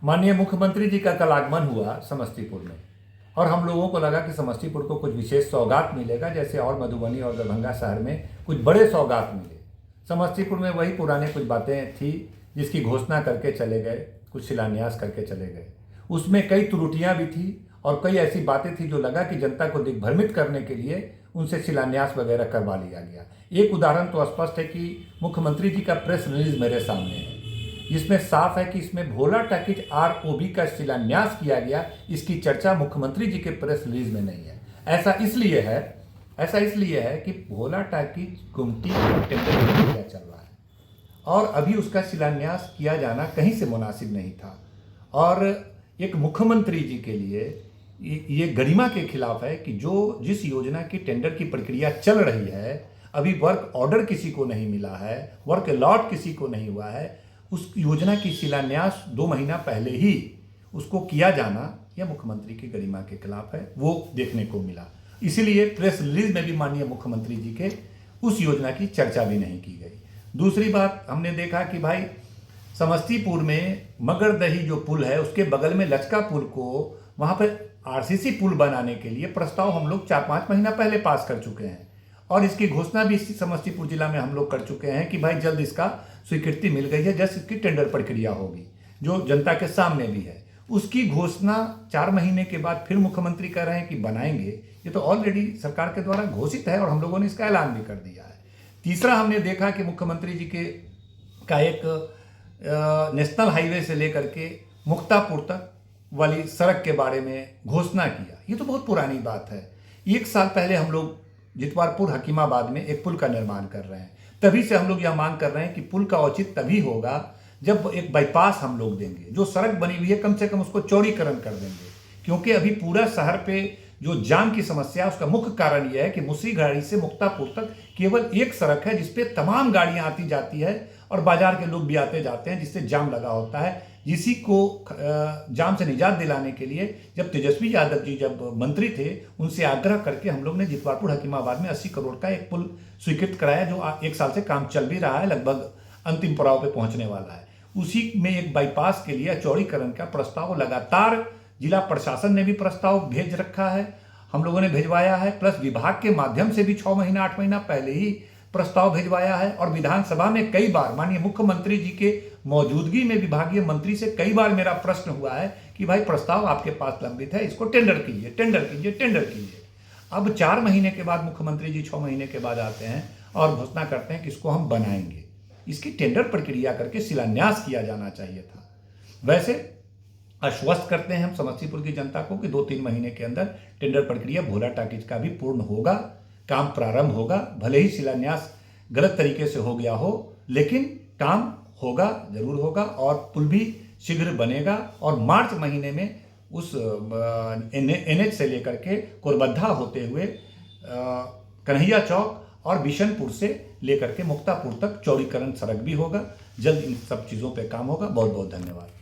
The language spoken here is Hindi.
माननीय मुख्यमंत्री जी का कल आगमन हुआ समस्तीपुर में और हम लोगों को लगा कि समस्तीपुर को कुछ विशेष सौगात मिलेगा, जैसे और मधुबनी और दरभंगा शहर में कुछ बड़े सौगात मिले। समस्तीपुर में वही पुराने कुछ बातें थी जिसकी घोषणा करके चले गए, कुछ शिलान्यास करके चले गए। उसमें कई त्रुटियां भी थी और कई ऐसी बातें थी जो लगा कि जनता को दिग्भ्रमित करने के लिए उनसे शिलान्यास वगैरह करवा लिया गया। एक उदाहरण तो स्पष्ट है कि मुख्यमंत्री जी का प्रेस रिलीज मेरे सामने है, जिसमें साफ है कि इसमें भोला टॉकीज ROB का शिलान्यास किया गया। इसकी चर्चा मुख्यमंत्री जी के प्रेस रिलीज में नहीं है। ऐसा इसलिए है कि भोला टॉकीज गुमटी का टेंडर प्रक्रिया चल रहा है और अभी उसका शिलान्यास किया जाना कहीं से मुनासिब नहीं था। और एक मुख्यमंत्री जी के लिए ये गरिमा के खिलाफ है कि जिस योजना की टेंडर की प्रक्रिया चल रही है, अभी वर्क ऑर्डर किसी को नहीं मिला है, वर्क अलॉट किसी को नहीं हुआ है, उस योजना की शिलान्यास 2 महीना पहले ही उसको किया जाना यह मुख्यमंत्री की गरिमा के खिलाफ है, वो देखने को मिला। इसीलिए प्रेस रिलीज में भी माननीय मुख्यमंत्री जी के उस योजना की चर्चा भी नहीं की गई। दूसरी बात, हमने देखा कि भाई समस्तीपुर में मगरदही जो पुल है उसके बगल में लचका पुल को वहाँ पर RCC पुल बनाने के लिए प्रस्ताव हम लोग 4-5 महीना पहले पास कर चुके हैं और इसकी घोषणा भी समस्तीपुर जिला में हम लोग कर चुके हैं कि भाई जल्द इसका स्वीकृति मिल गई है, जैसे इसकी टेंडर प्रक्रिया होगी जो जनता के सामने भी है। उसकी घोषणा 4 महीने के बाद फिर मुख्यमंत्री कह रहे हैं कि बनाएंगे। ये तो ऑलरेडी सरकार के द्वारा घोषित है और हम लोगों ने इसका ऐलान भी कर दिया है। तीसरा, हमने देखा कि मुख्यमंत्री जी का एक नेशनल हाईवे से लेकर के मुक्तापुर तक वाली सड़क के बारे में घोषणा किया। ये तो बहुत पुरानी बात है। 1 साल पहले हम लोग जितवारपुर हकीमाबाद में एक पुल का निर्माण कर रहे हैं। तभी से हम लोग यह मांग कर रहे हैं कि पुल का औचित्य तभी होगा जब एक बाईपास हम लोग देंगे। जो सड़क बनी हुई है कम से कम उसको चौड़ीकरण कर देंगे, क्योंकि अभी पूरा शहर पे जो जाम की समस्या है उसका मुख्य कारण यह है कि मुसरीघराड़ी से मुक्तापुर तक केवल एक सड़क है जिसपे तमाम गाड़ियां आती जाती है और बाजार के लोग भी आते जाते हैं, जिससे जाम लगा होता है। इसी को जाम से निजात दिलाने के लिए जब तेजस्वी यादव जी जब मंत्री थे, उनसे आग्रह करके हम लोग ने जितवारपुर हकीमाबाद में 80 करोड़ का एक पुल स्वीकृत कराया, जो 1 साल से काम चल भी रहा है, लगभग अंतिम पड़ाव पे पहुंचने वाला है। उसी में एक बाईपास के लिए चौड़ीकरण का प्रस्ताव लगातार जिला प्रशासन ने भी प्रस्ताव भेज रखा है, हम लोगों ने भिजवाया है, प्लस विभाग के माध्यम से भी 6 महीना 8 महीना पहले ही प्रस्ताव भिजवाया है। और विधानसभा में कई बार माननीय मुख्यमंत्री जी के मौजूदगी में विभागीय मंत्री से कई बार मेरा प्रश्न हुआ है कि भाई प्रस्ताव आपके पास लंबित है, इसको टेंडर कीजिए, टेंडर कीजिए, टेंडर कीजिए। अब 4 महीने के बाद मुख्यमंत्री जी 6 महीने के बाद आते हैं और घोषणा करते हैं कि इसको हम बनाएंगे। इसकी टेंडर प्रक्रिया करके शिलान्यास किया जाना चाहिए था। वैसे आश्वस्त करते हैं हम समस्तीपुर की जनता को कि 2-3 महीने के अंदर टेंडर प्रक्रिया भोला टॉकीज का भी पूर्ण होगा, काम प्रारंभ होगा। भले ही शिलान्यास गलत तरीके से हो गया हो, लेकिन काम होगा, जरूर होगा और पुल भी शीघ्र बनेगा। और मार्च महीने में उस NH से लेकर के कोरबद्धा होते हुए कन्हैया चौक और बिशनपुर से लेकर के मुक्तापुर तक चौड़ीकरण सड़क भी होगा। जल्द इन सब चीज़ों पे काम होगा। बहुत बहुत धन्यवाद।